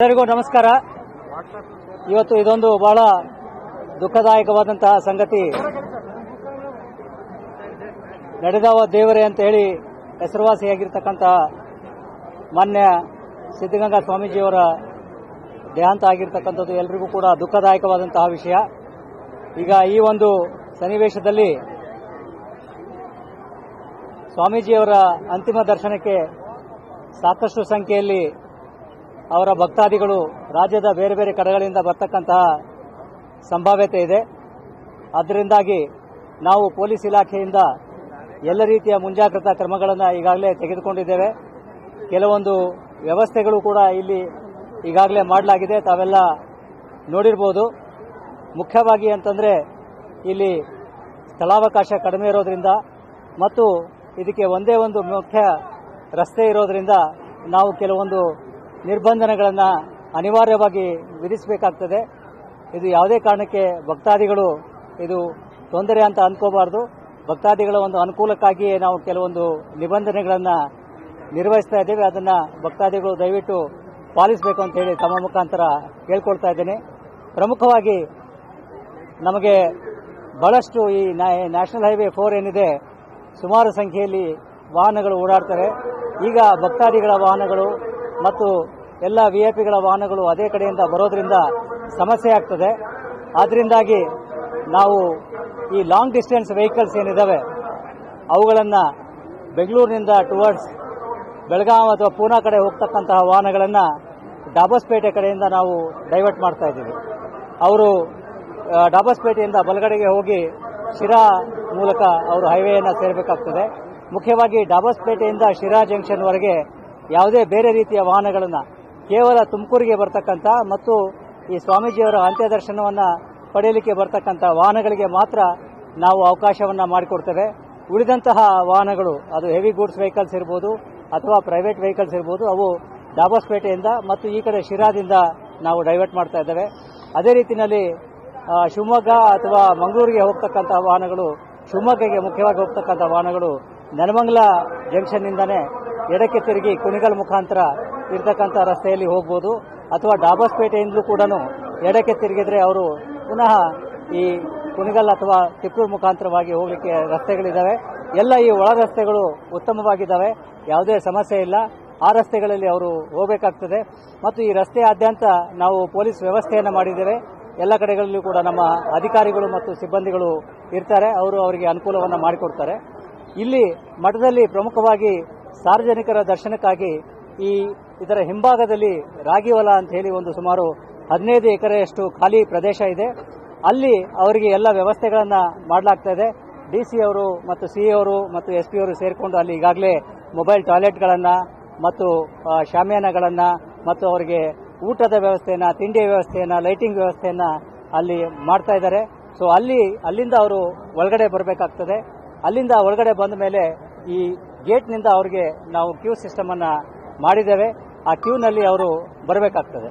ಎಲ್ಲರಿಗೂ ನಮಸ್ಕಾರ. ಇವತ್ತು ಇದೊಂದು ಬಹಳ ದುಃಖದಾಯಕವಾದಂತಹ ಸಂಗತಿ. ನಡೆದವ ದೇವರೇ ಅಂತ ಹೇಳಿ ಹೆಸರುವಾಸಿಯಾಗಿರ್ತಕ್ಕಂತಹ ಮಾನ್ಯ ಸಿದ್ದಗಂಗಾ ಸ್ವಾಮೀಜಿಯವರ ದೇಹಾಂತ ಆಗಿರ್ತಕ್ಕಂಥದ್ದು ಎಲ್ಲರಿಗೂ ಕೂಡ ದುಃಖದಾಯಕವಾದಂತಹ ವಿಷಯ. ಈಗ ಈ ಒಂದು ಸನ್ನಿವೇಶದಲ್ಲಿ ಸ್ವಾಮೀಜಿಯವರ ಅಂತಿಮ ದರ್ಶನಕ್ಕೆ ಸಾಕಷ್ಟು ಸಂಖ್ಯೆಯಲ್ಲಿ ಅವರ ಭಕ್ತಾದಿಗಳು ರಾಜ್ಯದ ಬೇರೆ ಬೇರೆ ಕಡೆಗಳಿಂದ ಬರ್ತಕ್ಕಂತಹ ಸಂಭಾವ್ಯತೆ ಇದೆ. ಅದರಿಂದಾಗಿ ನಾವು ಪೊಲೀಸ್ ಇಲಾಖೆಯಿಂದ ಎಲ್ಲ ರೀತಿಯ ಮುಂಜಾಗ್ರತಾ ಕ್ರಮಗಳನ್ನು ಈಗಾಗಲೇ ತೆಗೆದುಕೊಂಡಿದ್ದೇವೆ. ಕೆಲವೊಂದು ವ್ಯವಸ್ಥೆಗಳು ಕೂಡ ಇಲ್ಲಿ ಈಗಾಗಲೇ ಮಾಡಲಾಗಿದೆ, ತಾವೆಲ್ಲ ನೋಡಿರ್ಬೋದು. ಮುಖ್ಯವಾಗಿ ಅಂತಂದರೆ ಇಲ್ಲಿ ಸ್ಥಳಾವಕಾಶ ಕಡಿಮೆ ಇರೋದ್ರಿಂದ ಮತ್ತು ಇದಕ್ಕೆ ಒಂದೇ ಒಂದು ಮುಖ್ಯ ರಸ್ತೆ ಇರೋದ್ರಿಂದ ನಾವು ಕೆಲವೊಂದು ನಿರ್ಬಂಧನೆಗಳನ್ನು ಅನಿವಾರ್ಯವಾಗಿ ವಿಧಿಸಬೇಕಾಗ್ತದೆ. ಇದು ಯಾವುದೇ ಕಾರಣಕ್ಕೆ ಭಕ್ತಾದಿಗಳು ಇದು ತೊಂದರೆ ಅಂತ ಅಂದ್ಕೋಬಾರ್ದು. ಭಕ್ತಾದಿಗಳ ಒಂದು ಅನುಕೂಲಕ್ಕಾಗಿಯೇ ನಾವು ಕೆಲವೊಂದು ನಿಬಂಧನೆಗಳನ್ನು ನಿರ್ವಹಿಸ್ತಾ ಇದ್ದೇವೆ. ಅದನ್ನು ಭಕ್ತಾದಿಗಳು ದಯವಿಟ್ಟು ಪಾಲಿಸಬೇಕು ಅಂತ ಹೇಳಿ ತಮ್ಮ ಮುಖಾಂತರ ಕೇಳ್ಕೊಳ್ತಾ ಇದ್ದೇನೆ. ಪ್ರಮುಖವಾಗಿ ನಮಗೆ ಬಹಳಷ್ಟು ಈ ನ್ಯಾಷನಲ್ ಹೈವೇ 4 ಏನಿದೆ, ಸುಮಾರು ಸಂಖ್ಯೆಯಲ್ಲಿ ವಾಹನಗಳು ಓಡಾಡ್ತವೆ. ಈಗ ಭಕ್ತಾದಿಗಳ ವಾಹನಗಳು ಮತ್ತು ಎಲ್ಲ ವಿಐಪಿಗಳ ವಾಹನಗಳು ಅದೇ ಕಡೆಯಿಂದ ಬರೋದ್ರಿಂದ ಸಮಸ್ಯೆ ಆಗ್ತದೆ. ಆದ್ದರಿಂದಾಗಿ ನಾವು ಈ ಲಾಂಗ್ ಡಿಸ್ಟೆನ್ಸ್ ವೆಹಿಕಲ್ಸ್ ಏನಿದ್ದಾವೆ ಅವುಗಳನ್ನು ಬೆಂಗಳೂರಿನಿಂದ ಟುವರ್ಡ್ಸ್ ಬೆಳಗಾವಿ ಅಥವಾ ಪೂನಾ ಕಡೆ ಹೋಗ್ತಕ್ಕಂತಹ ವಾಹನಗಳನ್ನು ಡಾಬಸ್ಪೇಟೆ ಕಡೆಯಿಂದ ನಾವು ಡೈವರ್ಟ್ ಮಾಡ್ತಾ ಇದ್ದೀವಿ. ಅವರು ಡಾಬಸ್ಪೇಟೆಯಿಂದ ಬಲಗಡೆಗೆ ಹೋಗಿ ಶಿರಾ ಮೂಲಕ ಅವರು ಹೈವೇಯನ್ನು ಸೇರಬೇಕಾಗ್ತದೆ. ಮುಖ್ಯವಾಗಿ ಡಾಬಸ್ಪೇಟೆಯಿಂದ ಶಿರಾ ಜಂಕ್ಷನ್ವರೆಗೆ ಯಾವುದೇ ಬೇರೆ ರೀತಿಯ ವಾಹನಗಳನ್ನು ಕೇವಲ ತುಮಕೂರಿಗೆ ಬರ್ತಕ್ಕಂಥ ಮತ್ತು ಈ ಸ್ವಾಮೀಜಿಯವರ ಅಂತ್ಯ ದರ್ಶನವನ್ನು ಪಡೆಯಲಿಕ್ಕೆ ಬರ್ತಕ್ಕಂಥ ವಾಹನಗಳಿಗೆ ಮಾತ್ರ ನಾವು ಅವಕಾಶವನ್ನು ಮಾಡಿಕೊಡ್ತೇವೆ. ಉಳಿದಂತಹ ವಾಹನಗಳು, ಅದು ಹೆವಿ ಗೂಡ್ಸ್ ವೆಹಿಕಲ್ಸ್ ಇರ್ಬೋದು ಅಥವಾ ಪ್ರೈವೇಟ್ ವೆಹಿಕಲ್ಸ್ ಇರ್ಬೋದು, ಅವು ಡಾಬಸ್ಪೇಟೆಯಿಂದ ಮತ್ತು ಈ ಕಡೆ ಶಿರಾದಿಂದ ನಾವು ಡೈವರ್ಟ್ ಮಾಡ್ತಾ ಇದ್ದೇವೆ. ಅದೇ ರೀತಿಯಲ್ಲಿ ಶಿವಮೊಗ್ಗ ಅಥವಾ ಮಂಗಳೂರಿಗೆ ಹೋಗ್ತಕ್ಕಂಥ ವಾಹನಗಳು, ಶಿವಮೊಗ್ಗಗೆ ಮುಖ್ಯವಾಗಿ ಹೋಗ್ತಕ್ಕಂಥ ವಾಹನಗಳು ನೆಲಮಂಗಲ ಜಂಕ್ಷನ್ನಿಂದನೇ ಎಡಕ್ಕೆ ತಿರುಗಿ ಕುಣಿಗಲ್ ಮುಖಾಂತರ ಇರತಕ್ಕಂಥ ರಸ್ತೆಯಲ್ಲಿ ಹೋಗ್ಬೋದು. ಅಥವಾ ಡಾಬಸ್ಪೇಟೆಯಿಂದಲೂ ಕೂಡ ಎಡಕ್ಕೆ ತಿರುಗಿದ್ರೆ ಅವರು ಪುನಃ ಈ ಕುಣಿಗಲ್ ಅಥವಾ ತಿಪ್ಪೂರು ಮುಖಾಂತರವಾಗಿ ಹೋಗಲಿಕ್ಕೆ ರಸ್ತೆಗಳಿದ್ದಾವೆ. ಎಲ್ಲ ಈ ಒಳ ರಸ್ತೆಗಳು ಉತ್ತಮವಾಗಿದ್ದಾವೆ, ಯಾವುದೇ ಸಮಸ್ಯೆ ಇಲ್ಲ. ಆ ರಸ್ತೆಗಳಲ್ಲಿ ಅವರು ಹೋಗಬೇಕಾಗ್ತದೆ. ಮತ್ತು ಈ ರಸ್ತೆಯಾದ್ಯಂತ ನಾವು ಪೊಲೀಸ್ ವ್ಯವಸ್ಥೆಯನ್ನು ಮಾಡಿದ್ದೇವೆ. ಎಲ್ಲ ಕಡೆಗಳಲ್ಲೂ ಕೂಡ ನಮ್ಮ ಅಧಿಕಾರಿಗಳು ಮತ್ತು ಸಿಬ್ಬಂದಿಗಳು ಇರ್ತಾರೆ, ಅವರು ಅವರಿಗೆ ಅನುಕೂಲವನ್ನು ಮಾಡಿಕೊಡ್ತಾರೆ. ಇಲ್ಲಿ ಮಠದಲ್ಲಿ ಪ್ರಮುಖವಾಗಿ ಸಾರ್ವಜನಿಕರ ದರ್ಶನಕ್ಕಾಗಿ ಇದರ ಹಿಂಭಾಗದಲ್ಲಿ ರಾಗಿಹೊಲ ಅಂತ ಹೇಳಿ ಒಂದು ಸುಮಾರು 15 ಎಕರೆಯಷ್ಟು ಖಾಲಿ ಪ್ರದೇಶ ಇದೆ. ಅಲ್ಲಿ ಅವರಿಗೆ ಎಲ್ಲ ವ್ಯವಸ್ಥೆಗಳನ್ನು ಮಾಡಲಾಗ್ತಾ ಇದೆ. ಡಿಸಿ ಅವರು ಮತ್ತು ಸಿಇ ಅವರು ಮತ್ತು ಎಸ್ಪಿ ಅವರು ಸೇರಿಕೊಂಡು ಅಲ್ಲಿ ಈಗಾಗಲೇ ಮೊಬೈಲ್ ಟಾಯ್ಲೆಟ್ಗಳನ್ನು ಮತ್ತು ಶಾಮಿಯಾನಗಳನ್ನು ಮತ್ತು ಅವರಿಗೆ ಊಟದ ವ್ಯವಸ್ಥೆಯನ್ನು, ತಿಂಡಿಯ ವ್ಯವಸ್ಥೆಯನ್ನು, ಲೈಟಿಂಗ್ ವ್ಯವಸ್ಥೆಯನ್ನು ಅಲ್ಲಿ ಮಾಡ್ತಾ ಇದ್ದಾರೆ. ಸೊ ಅಲ್ಲಿಂದ ಅವರು ಒಳಗಡೆ ಬರಬೇಕಾಗ್ತದೆ. ಅಲ್ಲಿಂದ ಒಳಗಡೆ ಬಂದ ಮೇಲೆ ಈ ಗೇಟ್ನಿಂದ ಅವರಿಗೆ ನಾವು ಕ್ಯೂ ಸಿಸ್ಟಮ್ ಅನ್ನು ಮಾಡಿದ್ದೇವೆ. ಆ ಕ್ಯೂನಲ್ಲಿ ಅವರು ಬರಬೇಕಾಗ್ತದೆ.